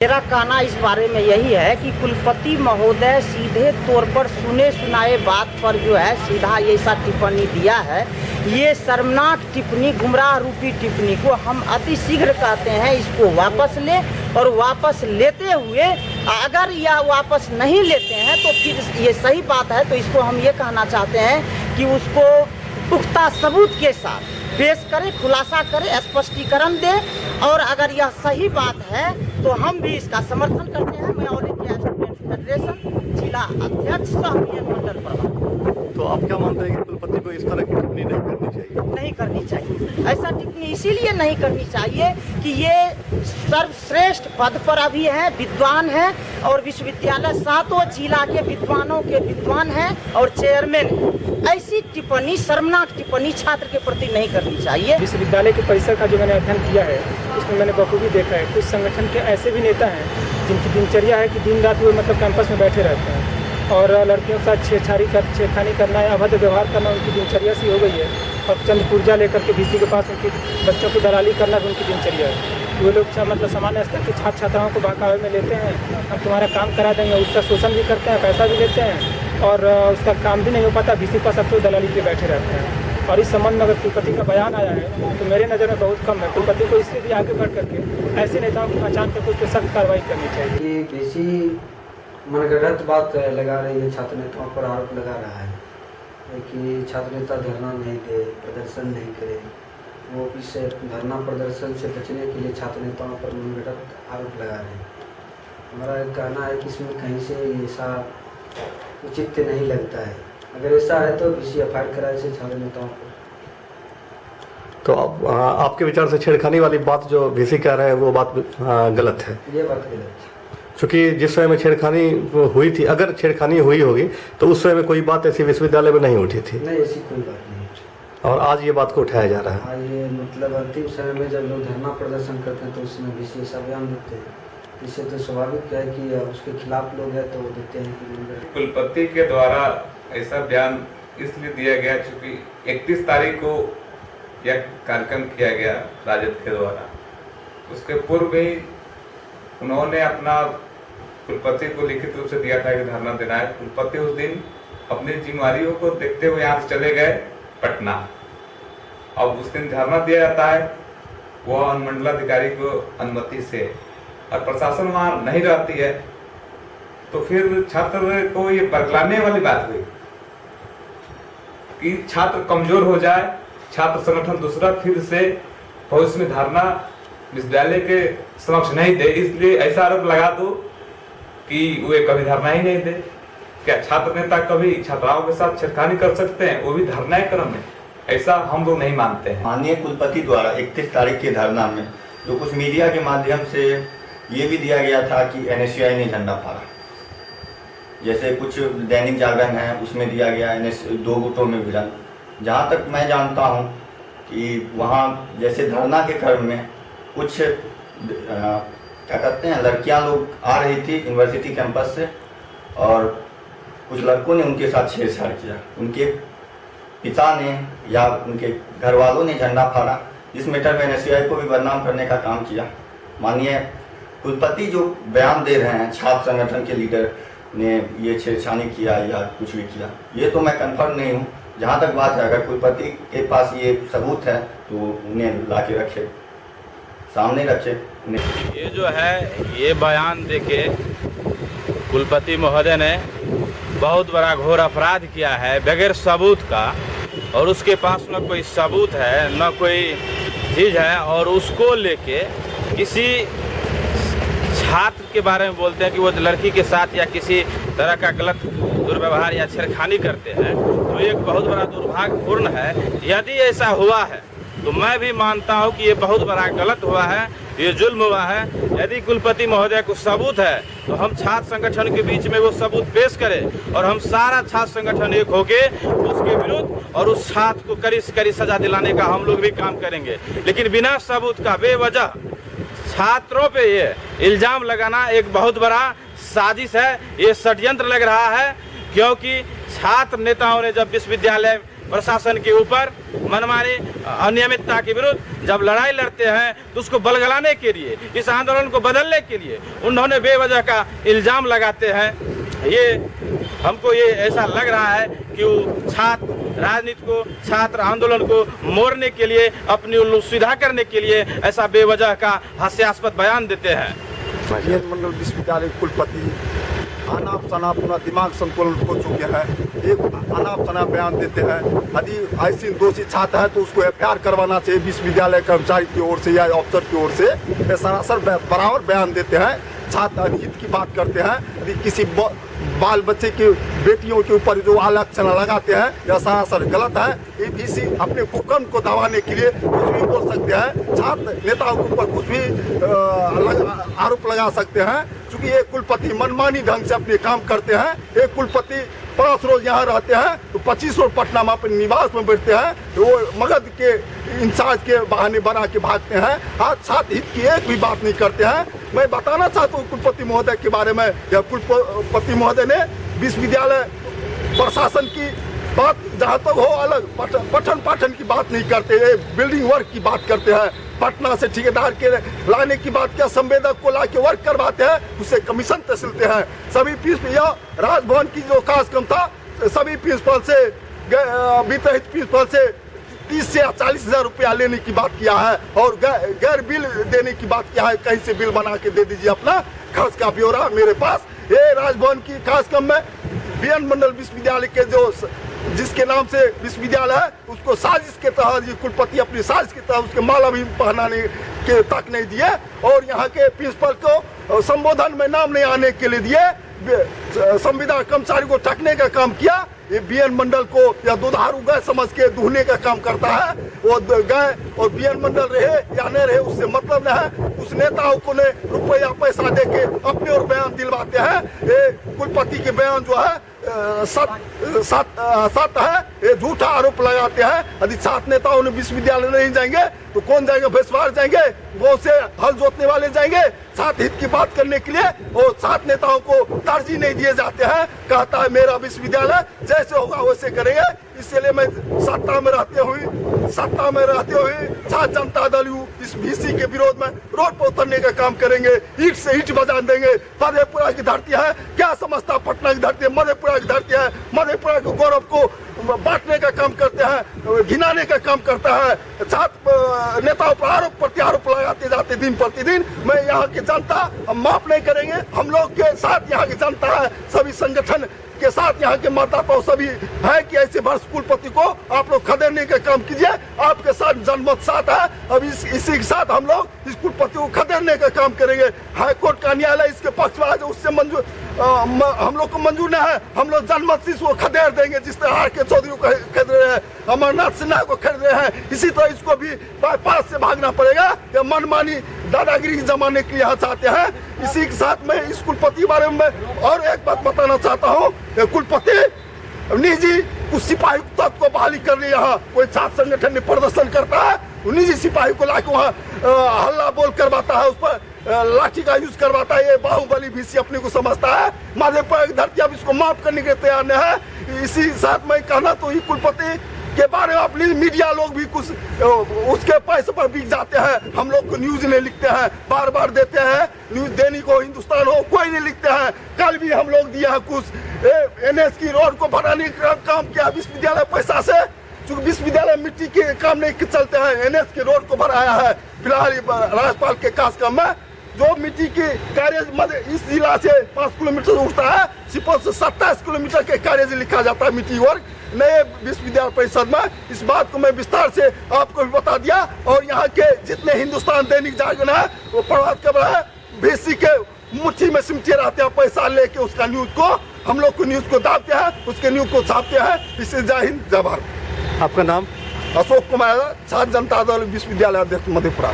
मेरा कहना इस बारे में यही है कि कुलपति महोदय सीधे तौर पर सुने सुनाए बात पर जो है सीधा ऐसा टिप्पणी दिया है। ये शर्मनाक टिप्पणी, गुमराह रूपी टिप्पणी को हम अति शीघ्र कहते हैं इसको वापस ले, और वापस लेते हुए अगर यह वापस नहीं लेते हैं तो फिर ये सही बात है, तो इसको हम ये कहना चाहते हैं कि उसको पुख्ता सबूत के साथ पेश करें, खुलासा करें, स्पष्टीकरण दे, और अगर यह सही बात है तो हम भी इसका समर्थन करते हैं। मैं ऑल इंडिया स्टूडेंट्स फेडरेशन जिला अध्यक्ष सह मंडल प्रभारी। तो आप क्या मानते हैं कि कुलपति को इस तरह की टिप्पणी नहीं करनी चाहिए? नहीं करनी चाहिए। ऐसा टिप्पणी इसीलिए नहीं करनी चाहिए कि ये सर्वश्रेष्ठ पद पर अभी है, विद्वान है, और विश्वविद्यालय सातों जिला के विद्वानों के विद्वान हैं और चेयरमैन है। ऐसी टिप्पणी, शर्मनाक टिप्पणी छात्र के प्रति नहीं करनी चाहिए। विश्वविद्यालय के परिसर का जो मैंने अध्ययन किया है उसमें मैंने बखूबी देखा है कुछ संगठन के ऐसे भी नेता हैं जिनकी दिनचर्या है कि दिन रात वो कैंपस में बैठे रहते हैं और लड़कियों के साथ छेड़खानी करना या अभद्र व्यवहार करना उनकी दिनचर्या सी हो गई है, और चंद पुर्जा लेकर के VC के पास उनकी बच्चों की दलाली करना भी उनकी दिनचर्या है। वो लोग सामान्य स्तर के छात्र छात्राओं को बहकावे में लेते हैं, हम तुम्हारा काम करा देंगे, उसका शोषण भी करते हैं, पैसा भी लेते हैं और उसका काम भी नहीं हो पाता। VC पास अब तो दलाली पे बैठे रहते हैं। और इस संबंध में अगर कुलपति का बयान आया है तो मेरे नज़र में बहुत कम है। कुलपति को इससे भी आगे बढ़ करके ऐसे नेताओं की पहचान करके उस पर सख्त कार्रवाई करनी चाहिए। ये किसी मनगढ़ंत बात लगा रही है, छात्र नेताओं पर आरोप लगा रहा है कि छात्र नेता धरना नहीं दे, प्रदर्शन नहीं करे। वो इस धरना प्रदर्शन से बचने के लिए छात्र नेताओं पर मनगढ़ंत आरोप लगा रहे हैं। हमारा कहना है कि इसमें कहीं से ऐसा उचित नहीं लगता है। अगर ऐसा है तो किसी FIR कराए से छात्र नेताओं को। तो आपके विचार से छेड़खानी वाली बात जो VC कह रहे हैं वो बात गलत है? ये बात गलत है, क्योंकि जिस समय में छेड़खानी हुई थी, अगर छेड़खानी हुई होगी तो उस समय में कोई बात ऐसी विश्वविद्यालय में नहीं उठी थी। नहीं, ऐसी कोई बात नहीं उठी। और आज ये बात को उठाया जा रहा है। आज ये अंतिम समय में जब लोग धरना प्रदर्शन करते हैं तो उसमें VC ऐसा बयान देते हैं। इससे तो स्वाभाविक है कि उसके खिलाफ लोग हैं तो वो देते हैं कि कुलपति के द्वारा ऐसा बयान इसलिए दिया गया क्योंकि 31 तारीख को यह कार्यक्रम किया गया राजद के द्वारा। उसके पूर्व ही उन्होंने अपना कुलपति को लिखित रूप से दिया था कि धरना देना है। कुलपति उस दिन अपनी जिम्मेदारियों को देखते हुए यहाँ से चले गए पटना। अब उस दिन धरना दिया जाता है वो अनुमंडलाधिकारी को अनुमति से, और प्रशासन वहाँ नहीं रहती है, तो फिर छात्र को ये बरगलाने वाली बात हुई कि छात्र कमजोर हो जाए, छात्र संगठन दूसरा फिर से भविष्य में धरना विश्वविद्यालय के समक्ष नहीं दे, इसलिए ऐसा आरोप लगा दो कि वे कभी धरना ही नहीं दे। क्या छात्र नेता कभी छात्राओं के साथ छेड़खानी कर सकते हैं, वो भी धरना क्रम में? ऐसा हम लोग नहीं मानते हैं। माननीय कुलपति द्वारा 31 तारीख के धरना में जो कुछ मीडिया के माध्यम से ये भी दिया गया था कि NSUI ने झंडा फाड़ा, जैसे कुछ दैनिक जागरण है उसमें दिया गया दो गुटों में विलन। जहाँ तक मैं जानता हूँ कि वहाँ जैसे धरना के क्रम में कुछ क्या कहते हैं लड़कियाँ लोग आ रही थी यूनिवर्सिटी कैंपस से, और कुछ लड़कों ने उनके साथ छेड़छाड़ किया। उनके पिता ने या उनके घर वालों ने झंडा फाड़ा। इस मैटर में NSUI को भी बदनाम करने का काम किया। माननीय कुलपति जो बयान दे रहे हैं छात्र संगठन के लीडर ने ये छेड़छाड़ी किया या कुछ भी किया, ये तो मैं कंफर्म नहीं हूँ। जहाँ तक बात है अगर कुलपति के पास ये सबूत है तो उन्हें ला के रखे, सामने रखे। ये जो है ये बयान देके कुलपति महोदय ने बहुत बड़ा घोर अपराध किया है बगैर सबूत का, और उसके पास न कोई सबूत है न कोई चीज़ है, और उसको लेके किसी छात्र के बारे में बोलते हैं कि वो लड़की के साथ या किसी तरह का गलत दुर्व्यवहार या छेड़खानी करते हैं, तो एक बहुत बड़ा दुर्भाग्यपूर्ण है। यदि ऐसा हुआ है तो मैं भी मानता हूं कि ये बहुत बड़ा गलत हुआ है, ये जुल्म हुआ है। यदि कुलपति महोदय को सबूत है तो हम छात्र संगठन के बीच में वो सबूत पेश करें, और हम सारा छात्र संगठन एक होके उसके विरुद्ध और उस छात्र को कड़ी से कड़ी सजा दिलाने का हम लोग भी काम करेंगे। लेकिन बिना सबूत का बेवजह छात्रों पे ये इल्जाम लगाना एक बहुत बड़ा साजिश है, ये षड्यंत्र लग रहा है। क्योंकि छात्र नेताओं ने जब विश्वविद्यालय प्रशासन के ऊपर मनमानी अनियमितता के विरुद्ध जब लड़ाई लड़ते हैं तो उसको बलगलाने के लिए, इस आंदोलन को बदलने के लिए उन्होंने बेवजह का इल्ज़ाम लगाते हैं। ये हमको ये ऐसा लग रहा है कि वो छात्र राजनीति को, छात्र आंदोलन को मोड़ने के लिए, अपनी उल्लू सीधा करने के लिए ऐसा बेवजह का हास्यास्पद बयान देते हैं। बीएन मंडल विश्वविद्यालय कुलपति अनाप शनाप अपना दिमाग संतुलन खो चुके हैं। एक अनाप शनाप बयान देते हैं। यदि ऐसी दोषी छात्र है तो उसको एफआईआर करवाना चाहिए विश्वविद्यालय कर्मचारी की ओर से या अफसर की ओर से। सरासर बराबर बयान देते हैं, छात्र अनहित की बात करते हैं। यदि किसी बाल बच्चे की बेटियों के ऊपर जो आलोचना लगाते हैं यह सरासर गलत है। ईबीसी अपने कुकर्म को दबाने के लिए कुछ भी बोल सकते हैं, छात्र नेताओं के ऊपर कुछ भी आरोप लगा सकते हैं। चूँकि ये कुलपति मनमानी ढंग से अपने काम करते हैं। एक कुलपति 5 रोज यहाँ रहते हैं तो 25 रोज पटना में अपने निवास में बैठते हैं, तो वो मगध के इंचार्ज के बहाने बना के भागते हैं। आज छात्र हित की एक भी बात नहीं करते हैं। मैं बताना चाहता हूँ कुलपति महोदय के बारे में। यह कुलपति महोदय ने विश्वविद्यालय प्रशासन की बात जहाँ तक हो अलग पठन पाठन की बात नहीं करते, बिल्डिंग वर्क की बात करते हैं। पटना से ठेकेदार के लाने की बात क्या, संवेदक को ला के वर्क करवाते हैं, उससे कमीशन तहसीलते हैं। सभी प्रिंसिपल या राजभवन की जो कार्यक्रम था सभी प्रिंसिपल से वित्त प्रिंसिपल से 30 से 40 हजार रुपया लेने की बात किया है और गैर बिल देने की बात किया है। कहीं से बिल बना के दे दीजिए अपना खर्च का ब्यौरा मेरे पास। ये राजभवन की कार्यक्रम में बीएन मंडल विश्वविद्यालय के जो जिसके नाम से विश्वविद्यालय है उसको साजिश के तहत ये कुलपति अपनी साजिश के तहत उसके माला भी पहनाने के तक नहीं दिए और यहाँ के प्रिंसिपल को संबोधन में नाम नहीं आने के लिए दिए। संविदा कर्मचारी को ठगने का काम किया। ये बीएन मंडल को या दुधारू गाय समझ के दूहने का काम करता है। वो गाय और बीएन मंडल रहे या नहीं रहे उससे मतलब नहीं है। उस नेताओं को ने रुपया पैसा दे के अपने और बयान दिलवाते हैं। ये कुलपति के बयान जो है सत है, ये झूठा आरोप लगाते हैं। यदि छात्र नेताओं ने विश्वविद्यालय नहीं जाएंगे तो कौन जाएगा? भैंसवार जाएंगे, वो से हल जोतने वाले जाएंगे छात्र हित की बात करने के लिए। और छात्र नेताओं को तरजीह नहीं दिए जाते हैं। कहता है मेरा विश्वविद्यालय जैसे होगा वैसे करेंगे। इसलिए मैं सत्ता में रहते हुए छात्र जनता दल इस बीसी के विरोध में रोड पर उतरने का काम करेंगे। ईंट से ईंट बजा देंगे। मधेपुरा की धरती है, क्या समझता पटना की धरती है? मधेपुरा की धरती है। मधेपुरा के गौरव को बांटने का काम करते हैं, घिनाने का काम करता है। छात्र नेताओं पर आरोप प्रत्यारोप लगाते जाते दिन प्रतिदिन। मैं यहाँ की जनता हम माफ नहीं करेंगे। हम लोग के साथ यहाँ की जनता है, सभी संगठन के साथ यहाँ के मतदाता सभी है कि ऐसे भ्रष्ट कुलपति को आप लोग खदेड़ने का काम कीजिए। आपके साथ जनमत साथ है। अब इसी के साथ हम लोग इस कुलपति को खदेड़ने का काम करेंगे। हाई कोर्ट का न्यायालय इसके पक्ष में आज उससे मंजूर हम लोग को मंजूर नहीं है। हम लोग जनमत से इसको खदेड़ देंगे। जिस तरह आर के चौधरी को खरीद रहे हैं, अमरनाथ सिन्हा को खरीद रहे हैं, इसी तरह इसको भी बाईपास से भागना पड़ेगा। या मनमानी दादागिरी जमाने के लिए यहाँ चाहते हैं। इसी के साथ मैं इस कुलपति के बारे में और एक बात बताना चाहता हूँ। कुलपति निजी कुछ सिपाही तत्व को बहाली कर रही। यहाँ कोई छात्र संगठन में प्रदर्शन करता है, निजी सिपाही को लाके वहाँ हल्ला बोल करवाता है, उस पर लाठी का यूज करवाता है। ये बाहुबली बीसी अपने को समझता है। मधेपुरा की धरती अब इसको माफ करने के तैयार नहीं है। इसी साथ मैं कहना तो ये कुलपति के बारे में अपनी मीडिया लोग भी कुछ उसके पैसे पर बिक जाते हैं। हम लोग को न्यूज नहीं लिखते हैं, बार बार देते हैं न्यूज। दैनिक हो, हिंदुस्तान हो, कोई नहीं लिखते हैं। कल भी हम लोग दिया है कुछ एनएस की रोड को बनाने का काम किया विश्वविद्यालय पैसा से। चूँकि विश्वविद्यालय मिट्टी के काम नहीं चलते हैं, एनएस की रोड को बनाया है। फिलहाल राज्यपाल के कार्यक्रम में जो मिट्टी की कार्य इस जिला से 5 किलोमीटर उठता है, सुपौल से 27 किलोमीटर के कार्य लिखा जाता है मिट्टी वर्क नए विश्वविद्यालय परिषद में। इस बात को मैं विस्तार से आपको भी बता दिया। और यहाँ के जितने हिंदुस्तान दैनिक जागरण है वो प्रभात खबर है, बीसी के मुट्ठी में सिमटे रहते हैं पैसा लेके उसका न्यूज को। हम लोग को न्यूज को दाबते हैं, उसके न्यूज को छापते हैं। इससे जय हिंद जय भारत। आपका नाम? अशोक कुमार, छात्र जनता दल विश्वविद्यालय अध्यक्ष मधेपुरा।